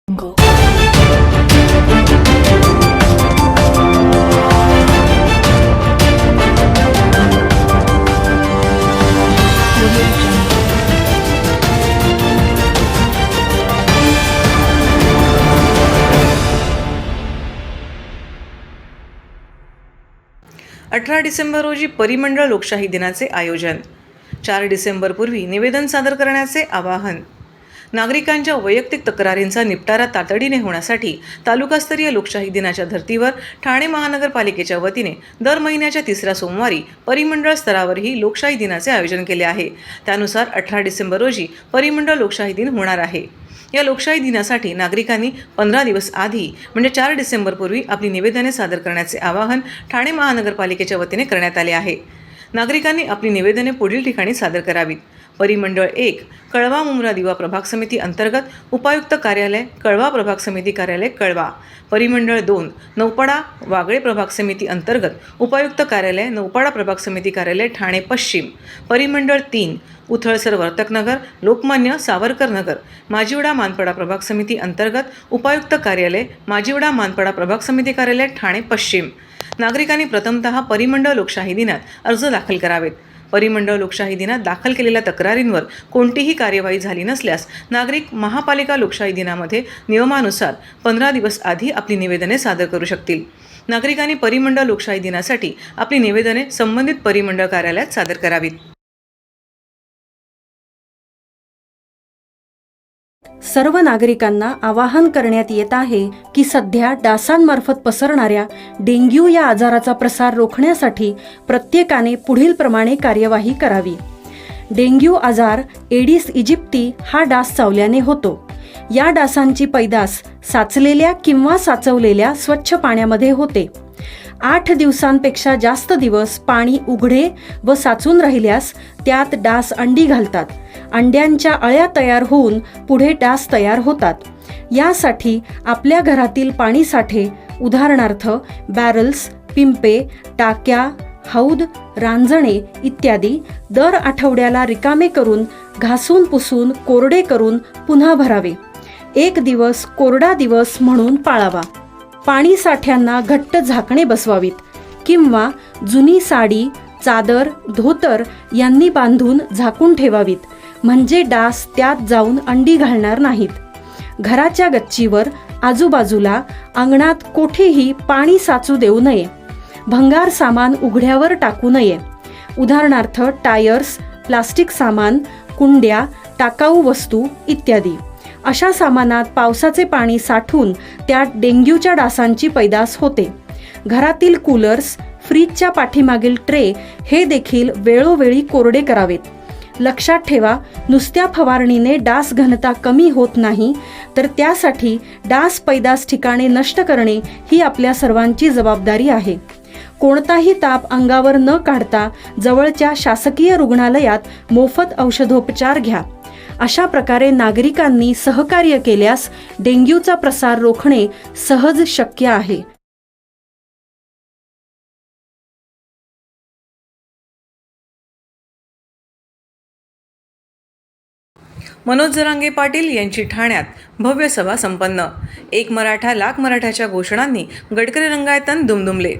Go. Audio Jungle. 18 December रोजी परिमंडळ लोकशाही दिनाचे आयोजन. 4 डिसेंबरपूर्वी निवेदन सादर करण्याचे आवाहन. नागरिकांच्या वैयक्तिक तक्रारींचा निपटारा तातडीने होण्यासाठी तालुकास्तरीय लोकशाही दिनाच्या धर्तीवर ठाणे महानगरपालिकेच्या वतीने दर महिन्याच्या 3ऱ्या सोमवारी परिमंडळ स्तरावरही लोकशाही दिनाचे आयोजन केले आहे. त्यानुसार 18 डिसेंबर रोजी परिमंडळ लोकशाही दिन होणार आहे. या लोकशाही दिनासाठी नागरिकांनी 15 दिवस आधी म्हणजे 4 डिसेंबरपूर्वी आपली निवेदने सादर करण्याचे आवाहन ठाणे महानगरपालिकेच्या वतीने करण्यात आले आहे. नागरिकांनी आपली निवेदने पुढील ठिकाणी सादर करावीत. परिमंडळ 1 कळवा मुंब्रा दिवा प्रभाग समिती अंतर्गत उपायुक्त कार्यालय कळवा प्रभाग समिती कार्यालय कळवा. परिमंडळ 2 नौपाडा वागळे प्रभाग समिती अंतर्गत उपायुक्त कार्यालय नौपाडा प्रभाग समिती कार्यालय ठाणे पश्चिम. परिमंडळ 3 उथळसर वर्तकनगर लोकमान्य सावरकर नगर माजिवडा मानपाडा प्रभाग समिती अंतर्गत उपायुक्त कार्यालय माजिवडा मानपाडा प्रभाग समिती कार्यालय ठाणे पश्चिम. नागरिकांनी प्रथमतः परिमंडळ लोकशाही दिनात अर्ज दाखल करावेत. परिमंडळ लोकशाही दिनात दाखल केलेल्या तक्रारींवर कोणतीही कार्यवाही झाली नसल्यास नागरिक महापालिका लोकशाही दिनामध्ये नियमानुसार 15 दिवस आधी आपली निवेदने सादर करू शकतील. नागरिकांनी परिमंडळ लोकशाही दिनासाठी आपली निवेदने संबंधित परिमंडळ कार्यालयात सादर करावीत. सर्व नागरिकांना आवाहन करण्यात येत आहे की सध्या डासांमार्फत पसरणाऱ्या डेंग्यू या आजाराचा प्रसार रोखण्यासाठी प्रत्येकाने पुढीलप्रमाणे कार्यवाही करावी. डेंग्यू आजार एडिस इजिप्ती हा डास चावल्याने होतो. या डासांची पैदास साचलेल्या किंवा साचवलेल्या स्वच्छ पाण्यामध्ये होते. 8 दिवसांपेक्षा जास्त दिवस पाणी उघडे व साचून राहिल्यास त्यात डास अंडी घालतात. अंड्यांच्या अळ्या तयार होऊन पुढे डास तयार होतात. यासाठी आपल्या घरातील पाणीसाठे उदाहरणार्थ बॅरल्स, पिंपे, टाक्या, हौद, रांजणे इत्यादी दर आठवड्याला रिकामे करून घासून पुसून कोरडे करून पुन्हा भरावे. 1 दिवस कोरडा दिवस म्हणून पाळावा. पाणी साठ्यांना घट्ट झाकणे बसवावीत किंवा जुनी साडी, चादर, धोतर यांनी बांधून झाकून ठेवावीत, म्हणजे डास त्यात जाऊन अंडी घालणार नाहीत. घराच्या गच्चीवर आजूबाजूला अंगणात कोठेही पाणी साचू देऊ नये. भंगार सामान उघड्यावर टाकू नये. उदाहरणार्थ टायर्स, प्लास्टिक सामान, कुंड्या, टाकाऊ वस्तू इत्यादी. अशा सामानात पावसाचे पाणी साठून त्यात डेंग्यूच्या डासांची पैदास होते. घरातील कूलर्स, फ्रीजच्या पाठीमागील ट्रे हे देखील वेळोवेळी कोरडे करावेत. लक्षात ठेवा, नुसत्या फवारणीने डास घनता कमी होत नाही, तर त्यासाठी डास पैदास ठिकाणे नष्ट करणे ही आपल्या सर्वांची जबाबदारी आहे. कोणताही ताप अंगावर न काढता जवळच्या शासकीय रुग्णालयात मोफत औषधोपचार घ्या. अशा प्रकारे नागरिकांनी सहकार्य केल्यास डेंग्यूचा प्रसार रोखणे सहज शक्य आहे. मनोज जरांगे पाटील यांची ठाण्यात भव्य सभा संपन्न. एक मराठा लाख मराठाच्या घोषणांनी गडकरी रंगायतन दुमदुमले.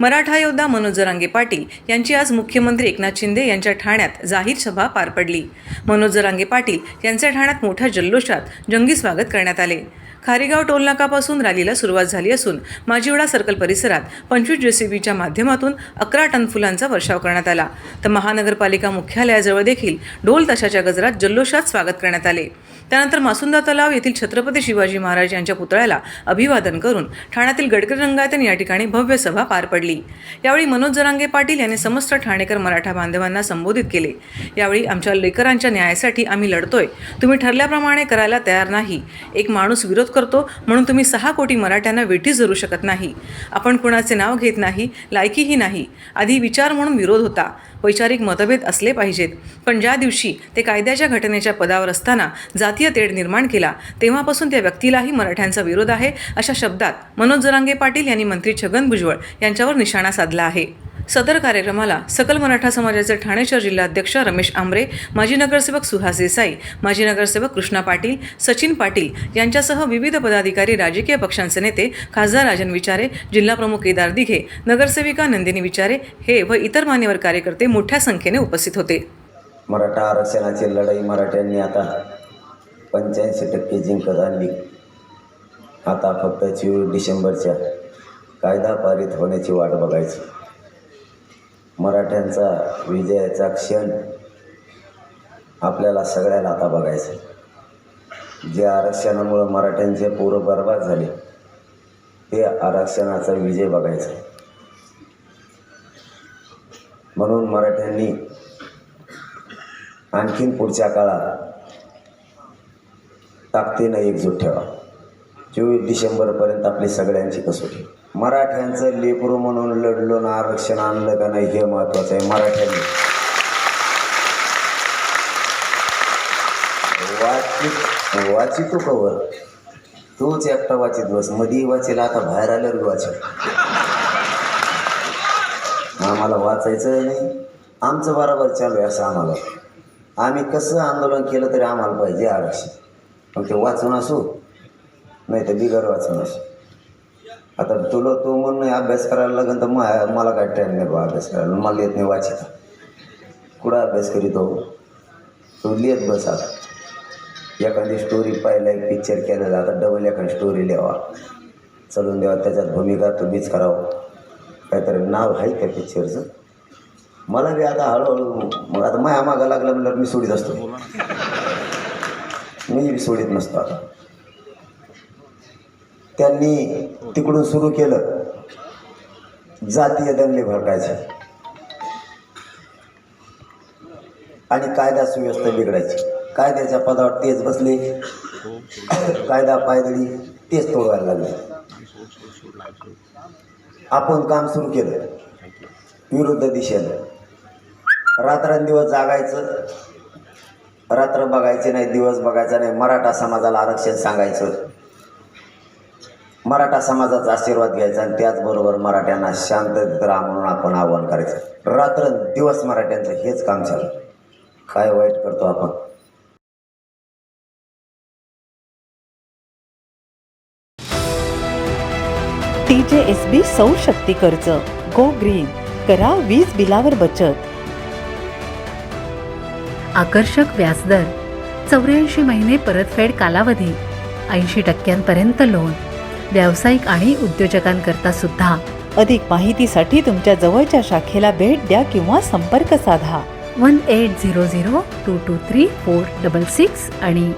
मराठा योद्धा मनोज जरांगे पाटील यांची आज मुख्यमंत्री एकनाथ शिंदे यांच्या ठाण्यात जाहीर सभा पार पडली. मनोज जरांगे पाटील यांच्या ठाण्यात मोठ्या जल्लोषात जंगी स्वागत करण्यात आले. खारीगाव टोलनाकापासून रॅलीला सुरुवात झाली असून माजिवडा सर्कल परिसरात 25 JCBच्या माध्यमातून 11 टन फुलांचा वर्षाव करण्यात आला. तर महानगरपालिका मुख्यालयाजवळ देखील ढोल ताशाच्या गजरात जल्लोषात स्वागत करण्यात आले. त्यानंतर मासुंदा तलाव येथील छत्रपती शिवाजी महाराज यांच्या पुतळ्याला अभिवादन करून ठाण्यातील गडकरी रंगायतन या ठिकाणी भव्य सभा पार पडली. यावेळी मनोज जरांगे पाटील यांनी समस्त ठाणेकर मराठा बांधवांना संबोधित केले. यावेळी आमच्या लेकरांच्या न्यायासाठी आम्ही लढतोय. तुम्ही ठरल्याप्रमाणे करायला तयार नाही. एक माणूस विरोध करतो म्हणून तुम्ही 6 कोटी मराठ्यांना वेठीस धरू शकत नाही. आपण कोणाचे नाव घेत नाही, लायकीही नाही. आधी विचार म्हणून विरोध होता. वैचारिक मतभेद असले पाहिजेत, पण ज्या दिवशी ते कायद्याच्या घटनेच्या पदावर असताना जातीय तेढ निर्माण केला तेव्हापासून त्या व्यक्तीलाही मराठ्यांचा विरोध आहे, अशा शब्दात मनोज जरांगे पाटील यांनी मंत्री छगन भुजबळ यांच्यावर निशाणा साधला आहे. सदर कार्यक्रमाला सकल मराठा समाजाचे ठाणे शहर जिल्हाध्यक्ष रमेश आंबरे, माजी नगरसेवक सुहास देसाई, माजी नगरसेवक कृष्णा पाटील, सचिन पाटील यांच्यासह विविध पदाधिकारी, राजकीय पक्षांचे नेते, खासदार राजन विचारे, जिल्हाप्रमुख केदार दिघे, नगरसेविका नंदिनी विचारे हे व इतर मान्यवर कार्यकर्ते मोठ्या संख्येने उपस्थित होते. मराठा आरक्षणाची लढाई मराठ्यांनी आता 85% जिंकत आणली. आता फक्त 24 डिसेंबरच्या कायदा पारित होण्याची वाट बघायची. मराठ्यांचा विजयाचा क्षण आपल्याला सगळ्याला आता बघायचा. जे आरक्षणामुळं मराठ्यांचे पोरं बर्बाद झाले ते आरक्षणाचा विजय बघायचा. म्हणून मराठ्यांनी आणखीन पुढच्या काळात ताकदीनं एकजूट ठेवा. 24 डिसेंबरपर्यंत आपली सगळ्यांची कसोटी. मराठ्यांचं लेकरू म्हणून लढलो ना आरक्षण आणलं का नाही हे महत्त्वाचं आहे. मराठ्यांनी वाचित कवर तूच एकटा वाचित बस. मधी वाचेल, आता बाहेर आल्यावर वाचेल. आम्हाला वाचायचं नाही, आमचं बरोबर चालू आहे असं आम्हाला. आम्ही कसं आंदोलन केलं तरी आम्हाला पाहिजे आरक्षण. मग ते वाचून असो नाही तर बिगर वाचून असो. आता तुला तो म्हणून अभ्यास करायला लागेल तर मला काय टाईम नाही बा अभ्यास करायला. मला येत नाही वाचिता. कुठं अभ्यास करीतो तो लिहित बस. आता एखादी स्टोरी पाहिला, एक पिक्चर केलेला, आता डबल एखादी स्टोरी लिहावा, चलून द्यावा, त्याच्यात भूमिका तुम्हीच करावं. काहीतरी नाव आहे त्या पिक्चरचं. मला बी आता हळूहळू मग आता माया मागा लागला म्हणल्यावर मी सोडीत असतो. मी बी सोडीत नसतो. आता त्यांनी तिकडून सुरू केलं जातीय दंगली भडकायचे आणि कायदा सुव्यवस्था बिघडायची. कायद्याच्या पदावर तेच बसले, कायदा पायदळी तेच तोडवायला लागले. आपण काम सुरू केलं विरुद्ध दिशेनं. रात्रंदिवस जागायचं, रात्र बघायचे नाही, दिवस बघायचा नाही. मराठा समाजाला आरक्षण सांगायचं, मराठा समाजाचा आशीर्वाद घ्यायचा आणि त्याचबरोबर मराठ्यांना शांततेत राहा म्हणून आपण आवाहन करायचं. रात्र दिवस मराठ्यांचं हेच काम चालू. काय वाईट करतो आपण. TJSB सौर शक्ती कर्ज. Go green. करा वीज बिलावर बचत. आकर्षक व्याजदर, 84 महिने परतफेड कालावधी, 80% लोन. व्यावसायिक आणि उद्योजकांकरता सुद्धा. अधिक माहितीसाठी तुमच्या जवळच्या शाखेला भेट द्या किंवा संपर्क साधा. 1800-223-466 आणि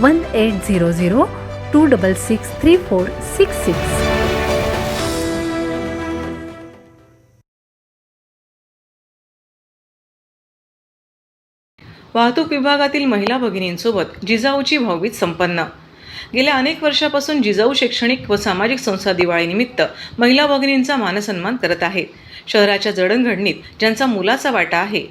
1800-266-3466. वाहतूक विभागातील महिला भगिनींसोबत जिजाऊची भाऊबीज संपन्न. गेल्या अनेक वर्षापासून जिजाऊ शैक्षणिक व सामाजिक संस्था दिवाळीनिमित्त महिला भगिनींचा मानसन्मान करत आहेत. शहराच्या जडणघडणीत ज्यांचा मोलाचा वाटा आहे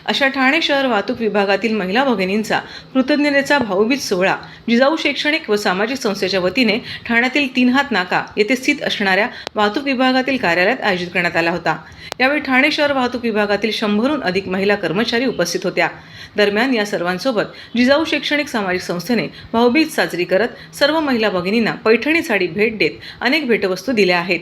अशा ठाणे शहर वाहतूक विभागातील महिला भगिनींचा कृतज्ञतेचा भाऊबीज सोहळा जिजाऊ शैक्षणिक व सामाजिक संस्थेच्या वतीने ठाण्यातील 3 हात नाका येथे स्थित असणाऱ्या वाहतूक विभागातील कार्यालयात आयोजित करण्यात आला होता. यावेळी ठाणे शहर वाहतूक विभागातील 100हून अधिक महिला कर्मचारी उपस्थित होत्या. दरम्यान या सर्वांसोबत जिजाऊ शैक्षणिक सामाजिक संस्थेने भाऊबीज साजरी करत सर्व महिला भगिनींना पैठणी साडी भेट देत अनेक भेटवस्तू दिल्या आहेत.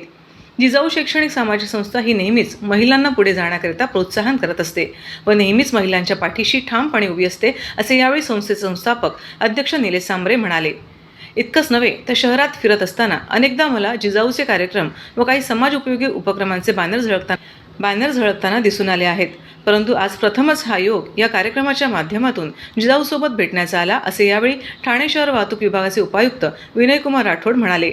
जिजाऊ शैक्षणिक सामाजिक संस्था ही नेहमीच महिलांना पुढे जाण्याकरिता प्रोत्साहन करत असते व नेहमीच महिलांच्या पाठीशी ठामपणे उभी असते, असे यावेळी संस्थेचे संस्थापक अध्यक्ष निलेश सांबरे म्हणाले. इतकंच नव्हे तर शहरात फिरत असताना अनेकदा मला जिजाऊचे कार्यक्रम व काही समाज उपयोगी उपक्रमांचे बॅनर झळकताना दिसून आले आहेत. परंतु आज प्रथमच हा योग या कार्यक्रमाच्या माध्यमातून जिजाऊसोबत भेटण्याचा आला, असे यावेळी ठाणे शहर वाहतूक विभागाचे उपायुक्त विनयकुमार राठोड म्हणाले.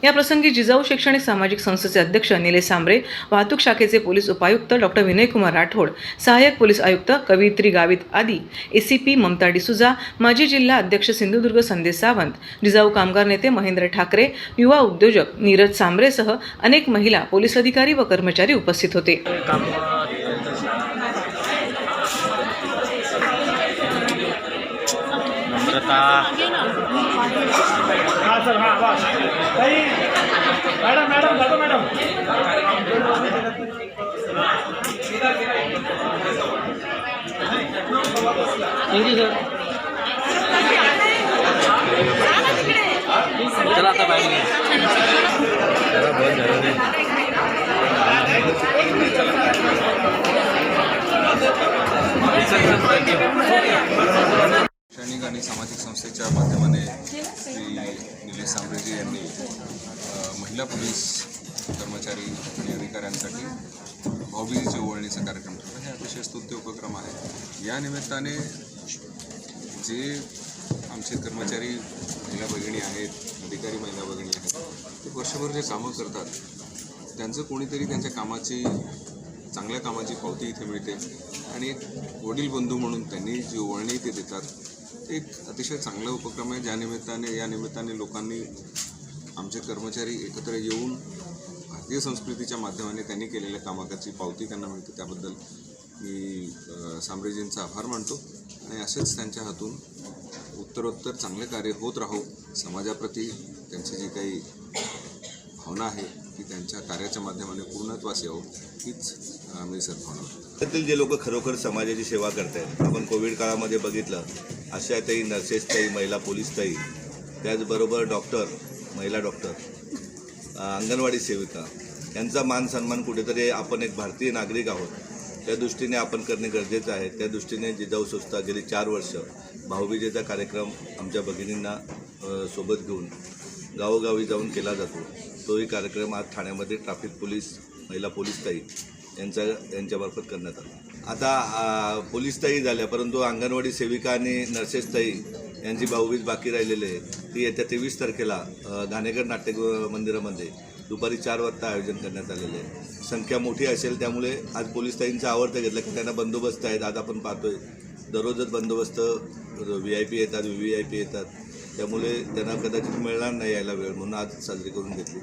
या प्रसंगी जिजाऊ शैक्षणिक सामाजिक संस्थेचे अध्यक्ष निलेश सांबरे, वाहतूक शाखेचे पोलीस उपायुक्त डॉक्टर विनयकुमार राठोड, सहाय्यक पोलीस आयुक्त कवयित्री गावित आदी, ACP ममता डिसूजा, माजी जिल्हा अध्यक्ष सिंधुदुर्ग संदेश सावंत, जिजाऊ कामगार नेते महेंद्र ठाकरे, युवा उद्योजक नीरज सांबरेसह अनेक महिला, पोलीस अधिकारी व कर्मचारी उपस्थित होते. मॅडम शैक्षणिक आणि सामाजिक संस्थेच्या माध्यमाने श्री निलेश सांबरेजी यांनी महिला पोलीस कर्मचारी आणि अधिकाऱ्यांसाठी भाऊबीजेची ओवाळणीचा कार्यक्रम ठेवला. हे अतिशय स्तुत्य उपक्रम आहे. या निमित्ताने जे आमचे कर्मचारी महिला भगिनी आहेत, अधिकारी महिला भगिनी आहेत, ते वर्षभर जे कामं करतात त्यांचं कोणीतरी त्यांच्या कामाची, चांगल्या कामाची पावती इथे मिळते आणि एक वडील बंधू म्हणून त्यांनी जी ओवाळणी ते देतात, ते एक अतिशय चांगला उपक्रम आहे. या निमित्ताने लोकांनी, आमचे कर्मचारी एकत्र येऊन भारतीय संस्कृतीच्या माध्यमाने त्यांनी केलेल्या कामाची पावती त्यांना मिळते. त्याबद्दल मी सांबरेजींचा आभार मानतो आणि असेच त्यांच्या हातून उत्तरोत्तर चांगले कार्य होत राहो. समाजाप्रती त्यांची जी काही भावना आहे ती त्यांच्या कार्याच्या माध्यमाने पूर्णत्वास यावं, हीच आम्ही सद्भावना. त्यातील जे लोक खरोखर समाजाची सेवा करत आहेत, आपण कोविड काळामध्ये बघितलं, आशाताई, नर्सेसताई, महिला पोलीसताई, त्याचबरोबर डॉक्टर, महिला डॉक्टर, अंगणवाडी सेविका यांचा मान सन्मान कुठेतरी आपण एक भारतीय नागरिक आहोत त्या दृष्टीने आपण करणे गरजेचं आहे. त्या दृष्टीने जिजाऊ संस्था गेली 4 वर्ष भाऊबीजेचा कार्यक्रम आमच्या भगिनींना सोबत घेऊन गावोगावी जाऊन केला जातो. तोही कार्यक्रम आज ठाण्यामध्ये ट्रॅफिक पोलीस, महिला पोलीसताई यांच्यामार्फत करण्यात आला. आता पोलीसताई झाल्या, परंतु अंगणवाडी सेविका आणि नर्सेसताई यांची भाऊबीज बाकी राहिलेली आहे. ती येत्या 23 तारखेला घाणेकर नाट्य मंदिरामध्ये दुपारी 4 वाजता आयोजन करण्यात आलेले आहे. संख्या मोठी असेल त्यामुळे आज पोलीसताईंचं आवडतं घेतलं की त्यांना बंदोबस्त आहेत. आज आपण पाहतोय दररोजच बंदोबस्त, VIP येतात, VVIP येतात, त्यामुळे त्यांना कदाचित मिळणार नाही यायला वेळ, म्हणून आज साजरी करून घेतली.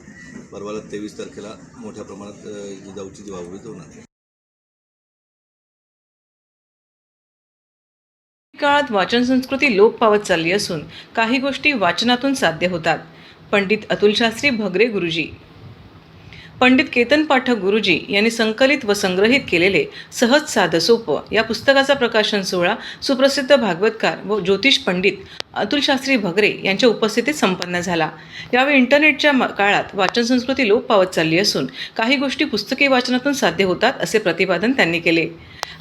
परवाला 23 तारखेला मोठ्या प्रमाणात जिजाऊची भाऊबीज होणार. काळात वाचन संस्कृती लोप पावत चालली असून काही गोष्टी वाचनातून साध्य होतात. पंडित अतुलशास्त्री भगरे गुरुजी. पंडित केतन पाठक गुरुजी यांनी संकलित व संग्रहित केलेले सहज साधं सोपं या पुस्तकाचा प्रकाशन सोहळा सुप्रसिद्ध भागवतकार व ज्योतिष पंडित अतुलशास्त्री भगरे यांच्या उपस्थितीत संपन्न झाला. यावेळी इंटरनेटच्या काळात वाचन संस्कृती लोप पावत चालली असून काही गोष्टी पुस्तकी वाचनातून साध्य होतात असे प्रतिपादन त्यांनी केले.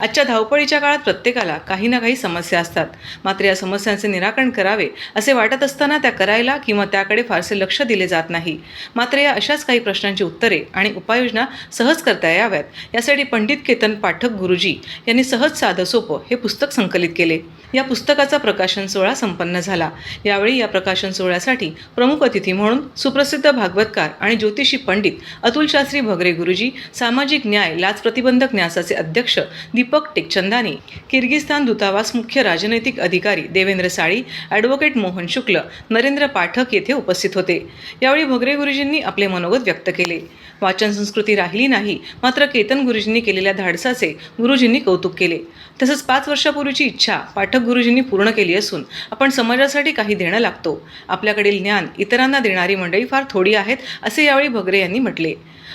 आजच्या धावपळीच्या काळात प्रत्येकाला काही ना काही समस्या असतात. मात्र या समस्यांचे निराकरण करावे असे वाटत असताना त्या करायला किंवा त्याकडे फारसे लक्ष दिले जात नाही. मात्र या अशाच काही प्रश्नांची उत्तरे आणि उपाययोजना सहज करता याव्यात यासाठी पंडित केतन पाठक गुरुजी यांनी सहज साधं सोपं हे पुस्तक संकलित केले. या पुस्तकाचा प्रकाशन सोहळा संपन्न झाला. यावेळी या प्रकाशन सोहळ्यासाठी प्रमुख अतिथी म्हणून सुप्रसिद्ध भागवतकार आणि ज्योतिषी पंडित अतुलशास्त्री भगरे गुरुजी, सामाजिक न्याय लाच प्रतिबंधक न्यासाचे अध्यक्ष दीपक टेकचंदानी, किर्गिस्तान दूतावास मुख्य राजनैतिक अधिकारी देवेंद्र साळी, ॲडव्होकेट मोहन शुक्ल, नरेंद्र पाठक येथे उपस्थित होते. यावेळी भगरे गुरुजींनी आपले मनोगत व्यक्त केले. वाचन संस्कृती राहिली नाही, मात्र केतन गुरुजींनी केलेल्या धाडसाचे गुरुजींनी कौतुक केले. तसंच 5 वर्षापूर्वीची इच्छा पाठक गुरुजींनी पूर्ण केली असून आपण समाजासाठी काही देणं लागतो. आपल्याकडील ज्ञान इतरांना देणारी मंडळी फार थोडी आहेत असे यावेळी भगरे यांनी म्हटले.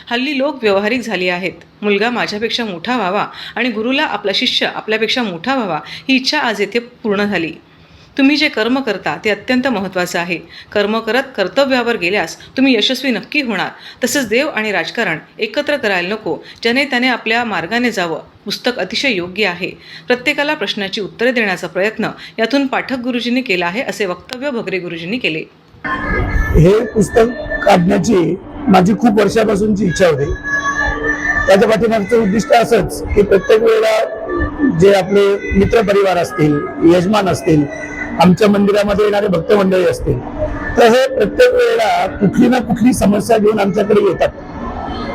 हल्ली लोक व्यावहारिक झाली आहेत. मुलगा माझ्यापेक्षा मोठा व्हावा आणि गुरुला आपला शिष्य आपल्यापेक्षा मोठा व्हावा ही इच्छा आज येथे पूर्ण झाली. तुम्ही जे कर्म करता ते अत्यंत महत्त्वाचं आहे. कर्म करत कर्तव्यावर गेल्यास तुम्ही यशस्वी नक्की होणार. तसेच देव आणि राजकारण एकत्र करायला नको. ज्याने त्याने आपल्या मार्गाने जावं. पुस्तक अतिशय योग्य आहे. प्रत्येकाला प्रश्नाची उत्तरे देण्याचा प्रयत्न यातून पाठक गुरुजींनी केला आहे असे वक्तव्य भगरे गुरुजींनी केले. हे पुस्तक काढण्याची माझी खूप वर्षापासूनची इच्छा होती. त्याच्या पाठीमागचं उद्दिष्ट असंच की प्रत्येक वेळेला जे आपले मित्रपरिवार असतील, यजमान असतील, आमच्या मंदिरामध्ये येणारे भक्त मंडळी असतील, तर हे प्रत्येक वेळेला कुठली ना कुठली समस्या घेऊन आमच्याकडे येतात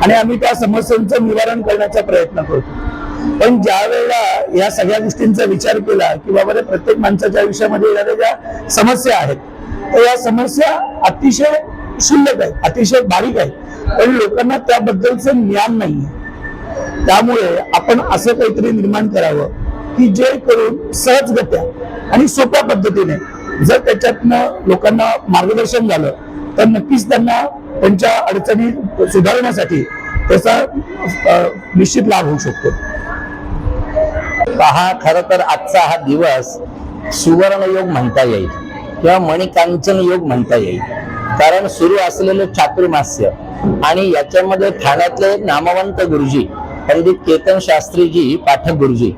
आणि आम्ही त्या समस्यांचं निवारण करण्याचा प्रयत्न करतो. पण ज्या वेळेला या सगळ्या गोष्टींचा विचार केला की बाबा प्रत्येक माणसाच्या आयुष्यामध्ये येणाऱ्या ज्या समस्या आहेत तर या समस्या अतिशय क्षुल्लक आहेत, अतिशय बारीक आहेत, पण लोकांना त्याबद्दलचं ज्ञान नाहीये. त्यामुळे आपण असं काहीतरी निर्माण करावं की जे करून सहजगत्या आणि सोप्या पद्धतीने जर त्याच्यातनं लोकांना मार्गदर्शन झालं तर नक्कीच त्यांना त्यांच्या अडचणी सुधारण्यासाठी त्याचा निश्चित लाभ होऊ शकतो. पहा, खरं तर आजचा हा दिवस सुवर्णयोग म्हणता येईल किंवा मणिकांचन योग म्हणता येईल. कारण सुरू असलेलं चातुर्मास्य आणि याच्यामध्ये ठाण्यातले नामवंत गुरुजी पंडित केतन शास्त्रीजी पाठक गुरुजी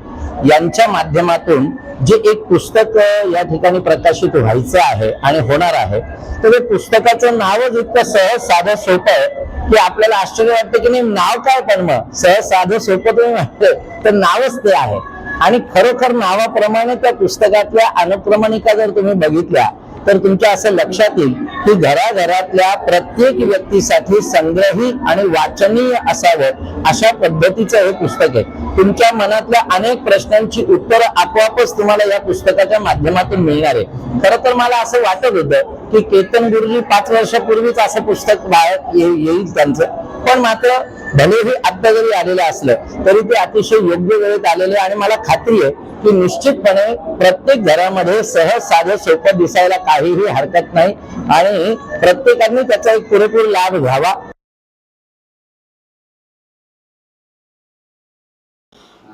यांच्या माध्यमातून जे एक पुस्तक या ठिकाणी प्रकाशित व्हायचं आहे आणि होणार आहे, तर ते पुस्तकाचं नावच इतकं सहज साधं सोपं आहे की आपल्याला आश्चर्य वाटतं की नाही नाव काय, पण मग सहज साधं सोपं तुम्ही म्हणतं तर नावच ते आहे. आणि खरोखर नावाप्रमाणे त्या पुस्तकातल्या अनुक्रमणिका जर तुम्ही बघितल्या तर तुमच्या असं लक्षात येईल की घराघरातल्या प्रत्येक व्यक्तीसाठी संग्रही आणि वाचनीय असावं अशा पद्धतीचं हे पुस्तक आहे. तुमच्या मनातल्या अनेक प्रश्नांची उत्तरं आपोआपच तुम्हाला या पुस्तकाच्या माध्यमातून मिळणार आहे. खरं तर मला असं वाटत होतं की केतन गुरुजी 5 वर्षापूर्वीच असं पुस्तक बाहेर येईल त्यांचं, पण मात्र भलेही आता जरी आलेलं असलं तरी ते अतिशय योग्य वेळेत आलेले आणि मला खात्री आहे की निश्चितपणे प्रत्येक घरामध्ये सहज साधं सोपं दिसायला काहीही हरकत नाही आणि प्रत्येकाने त्याचा एक पुरेपूर लाभ घ्यावा.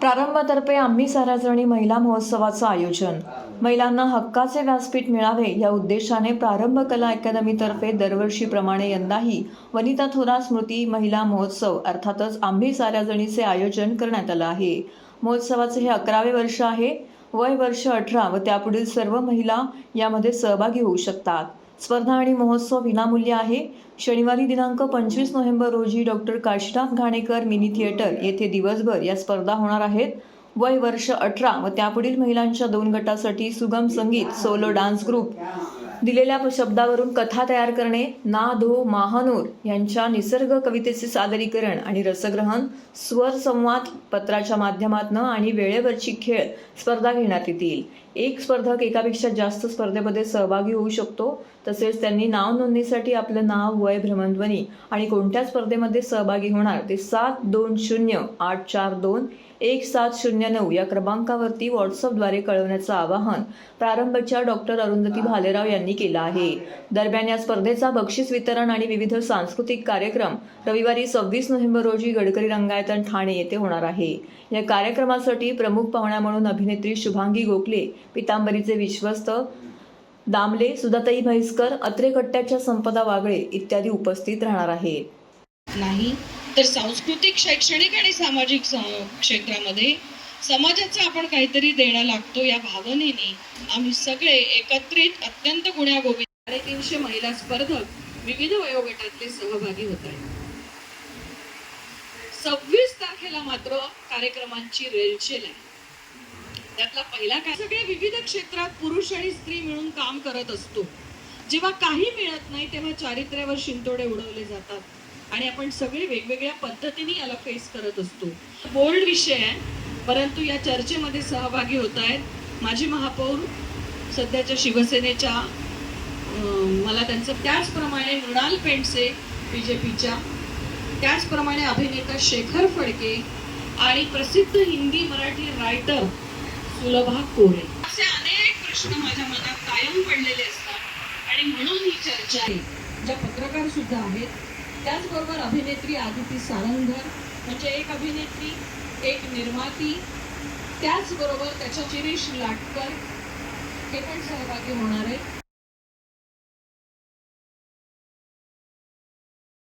प्रारंभातर्फे आम्ही साराजणी महिला महोत्सवाचं आयोजन. महिलांना हक्काचे व्यासपीठ मिळावे या उद्देशाने प्रारंभ कला अकादमीतर्फे दरवर्षीप्रमाणे यंदाही वनिता थोरात स्मृती महिला महोत्सव अर्थातच आम्ही साराजणीचे आयोजन करण्यात आलं आहे. महोत्सवाचे हे 11वे वर्ष आहे. वय वर्ष 18 व त्यापुढील सर्व महिला यामध्ये सहभागी होऊ शकतात. स्पर्धा आणि महोत्सव विनामूल्य आहे. शनिवारी दिनांक 25 नोव्हेंबर रोजी doctor Kashinath Ghanekar mini theatre येथे दिवसभर या स्पर्धा होणार आहेत. वय वर्ष 18 व त्यापुढील महिलांच्या 2 गटासाठी सुगम संगीत, सोलो डान्स ग्रुप, दिलेल्या शब्दावरून कथा तयार करणे, ना धो महानूर यांच्या निसर्ग कवितेचे सादरीकरण आणि रसग्रहण, स्वर संवाद पत्राच्या माध्यमातून आणि वेळेवरची खेळ स्पर्धा घेण्यात येतील. एक स्पर्धक एकापेक्षा जास्त स्पर्धेमध्ये सहभागी होऊ शकतो. तसेच त्यांनी नाव नोंदणीसाठी आपलं नाव, वय, भ्रमणध्वनी आणि कोणत्या स्पर्धेमध्ये सहभागी होणार ते 7208421709 या क्रमांकावरती व्हॉट्सअपद्वारे कळवण्याचं आवाहन प्रारंभच्या डॉक्टर अरुंधती भालेराव यांनी केलं आहे. दरम्यान या स्पर्धेचा बक्षीस वितरण आणि विविध सांस्कृतिक कार्यक्रम रविवारी 26 नोव्हेंबर रोजी गडकरी रंगायतन ठाणे येथे होणार आहे. या कार्यक्रमासाठी प्रमुख पाहुण्या म्हणून अभिनेत्री शुभांगी गोखले, पितांबरीचे विश्वस्त दामले, सुधाताई म्हैसकर, अत्रेकट्ट्याच्या संपदा वागळे इत्यादी उपस्थित राहणार आहेत. नाही तर सांस्कृतिक, शैक्षणिक आणि सामाजिक क्षेत्रामध्ये समाजाचं आपण काहीतरी देणं लागतो या भावनेने आम्ही सगळे एकत्रित अत्यंत गुण्यागोविंद 350 महिला स्पर्धक विविध वयोगटातले सहभागी होत आहेत. 26 तारखेला मात्र कार्यक्रमांची रेलचेल आहे. त्यातला पहिला काय, सगळे विविध क्षेत्रात पुरुष आणि स्त्री मिळून काम करत असतो. जेव्हा काही मिळत नाही तेव्हा चारित्र्यावर शिंतोडे उडवले जातात आणि आपण सगळे वेगवेगळ्या पद्धतीने याला फेस करत असतो. बोल्ड विषय आहे, परंतु या चर्चेमध्ये सहभागी होत आहेत माजी महापौर सध्याच्या शिवसेनेच्या, मला त्यांचं, त्याचप्रमाणे मृणाल पेंडसे बीजेपीच्या, त्याचप्रमाणे अभिनेता शेखर फडके आणि प्रसिद्ध हिंदी मराठी रायटर सुलभा कोरे. असे अनेक प्रश्न माझ्या मनात कायम पडलेले असतात आणि म्हणून ही चर्चा आहे. ज्या पत्रकार सुद्धा आहेत, त्याचबरोबर अभिनेत्री आदिती सारंगधर म्हणजे एक अभिनेत्री, एक निर्माती, त्याचबरोबर त्याच्या शिरीष लाटकर हे पण सहभागी होणार आहेत.